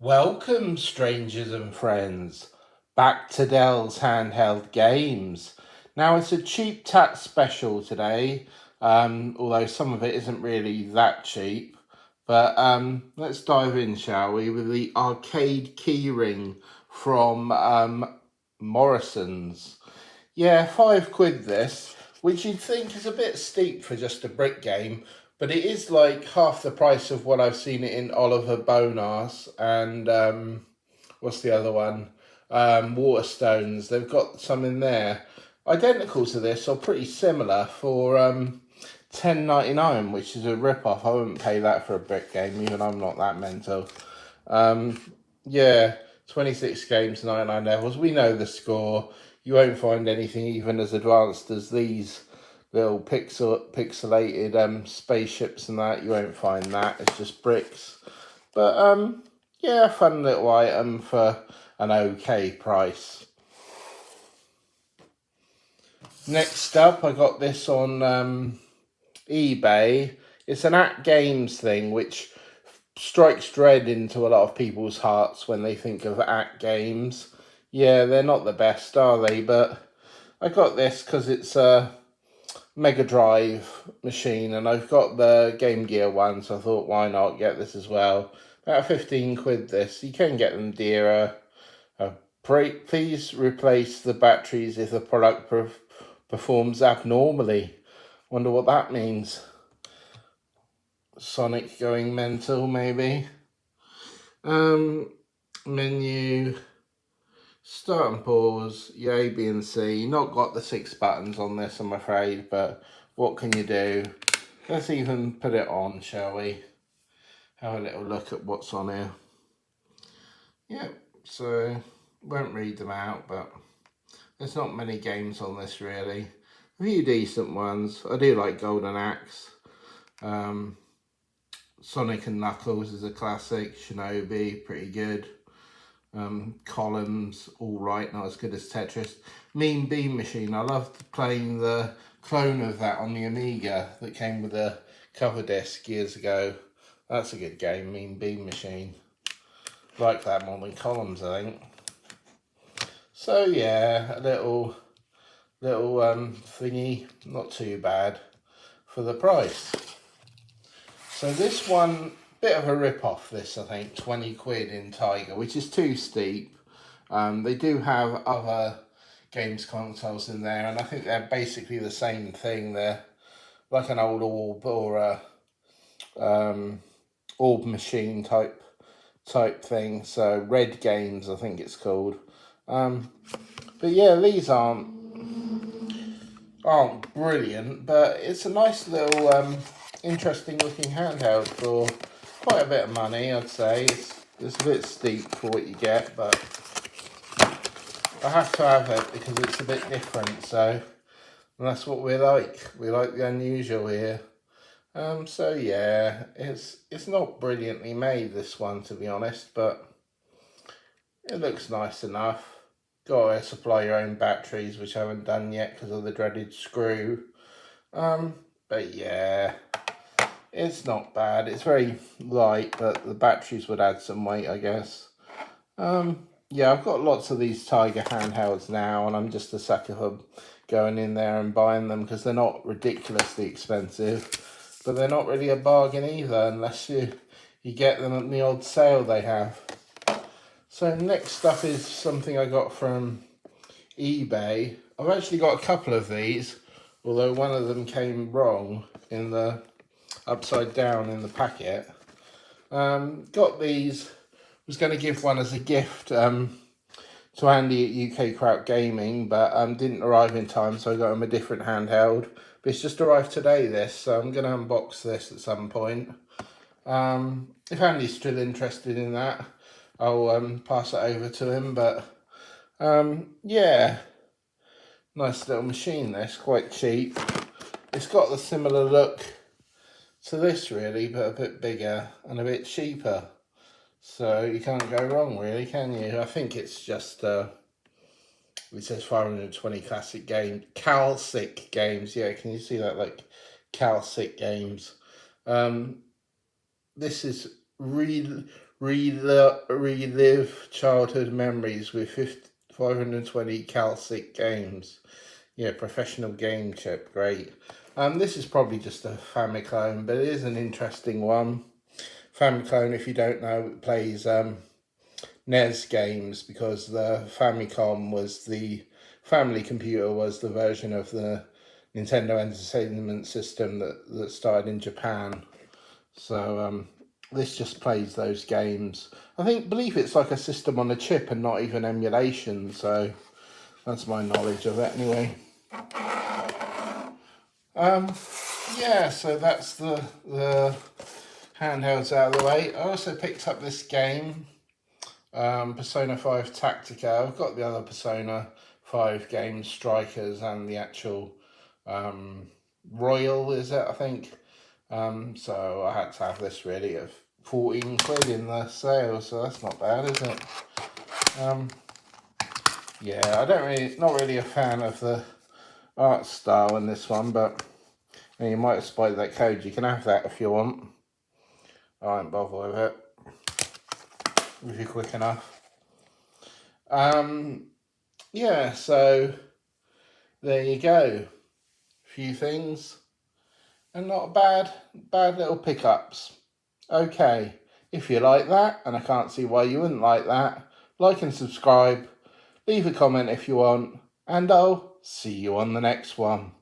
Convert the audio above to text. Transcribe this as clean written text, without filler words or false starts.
Welcome, strangers and friends, back to Dell's Handheld Games. Now, it's a cheap tax special today, although some of it isn't really that cheap. But let's dive in, shall we, with the arcade keyring from Morrison's. Yeah, £5 this, which you'd think is a bit steep for just a brick game, but it is like half the price of what I've seen it in Oliver Bonas and what's the other one? Waterstones. They've got some in there identical to this or pretty similar for £10.99, which is a rip-off. I wouldn't pay that for a brick game, even I'm not that mental. Yeah, 26 games, 99 levels. We know the score. You won't find anything even as advanced as these little pixelated spaceships and that. You won't find that. It's just bricks. But yeah, fun little item for an okay price. Next up, I got this on eBay. It's an At Games thing, which strikes dread into a lot of people's hearts when they think of At Games. Yeah, they're not the best, are they? But I got this because it's a Mega Drive machine, and I've got the Game Gear one, so I thought, why not get this as well? About £15 this. You can get them dearer. Please replace the batteries if the product performs abnormally. Wonder what that means. Sonic going mental, maybe. Menu, start and pause, A, B and C. Not got the 6 buttons on this, I'm afraid, but what can you do? Let's even put it on, shall we? Have a little look at what's on here. Yep, so won't read them out, but there's not many games on this really. A few decent ones. I do like Golden Axe. Sonic and Knuckles is a classic. Shinobi, pretty good. Columns, all right, not as good as Tetris. Mean Bean Machine, I loved playing the clone of that on the Amiga that came with a cover disc years ago. That's a good game, Mean Bean Machine. Like that more than Columns, I think. So yeah, a little thingy, not too bad for the price. So this one, bit of a rip-off this, I think, £20 in Tiger, which is too steep. They do have other games consoles in there, and I think they're basically the same thing. They're like an old orb or a orb machine type thing. So Red Games, I think it's called. But yeah, these aren't brilliant, but it's a nice little interesting looking handheld for quite a bit of money, I'd say. It's a bit steep for what you get, but I have to have it because it's a bit different, so that's what we like. We like the unusual here. So yeah, it's not brilliantly made, this one, to be honest, but it looks nice enough. Got to supply your own batteries, which I haven't done yet because of the dreaded screw. But yeah, it's not bad. It's very light, but the batteries would add some weight, I guess. Yeah, I've got lots of these Tiger handhelds now, and I'm just a sucker for going in there and buying them because they're not ridiculously expensive, but they're not really a bargain either unless you get them at the odd sale they have. So next up is something I got from eBay. I've actually got a couple of these, although one of them came wrong in the upside down in the packet. Got these, was going to give one as a gift to Andy at UK Kraut Gaming, but didn't arrive in time, so I got him a different handheld. But it's just arrived today, this, so I'm going to unbox this at some point. If Andy's still interested in that, I'll pass it over to him, but yeah, nice little machine this, quite cheap. It's got the similar look to this really, but a bit bigger and a bit cheaper, so you can't go wrong really, can you? I think it's just it says 520 classic games, Calcic games. Yeah, can you see that? Like Calcic games. This is relive childhood memories with 520 calcic games. Yeah, professional game chip, great. This is probably just a Famicom, but it is an interesting one. Famicom, if you don't know, it plays NES games, because the Famicom was the family computer, was the version of the Nintendo Entertainment System that started in Japan. So this just plays those games. Believe it's like a system on a chip and not even emulation, so that's my knowledge of it anyway. Yeah, so that's the handhelds out of the way. I also picked up this game, Persona 5 Tactica. I've got the other Persona 5 games, Strikers, and the actual Royal, is it, I think. So I had to have this really at 14 quid in the sale, so that's not bad, is it? Yeah, not really a fan of the art style in this one, but you might have spotted that code. You can have that if you want. I won't bother with it if you're quick enough. Yeah, so there you go. Few things, and not bad little pickups. Okay, if you like that, and I can't see why you wouldn't like that, like and subscribe, leave a comment if you want, and I'll see you on the next one.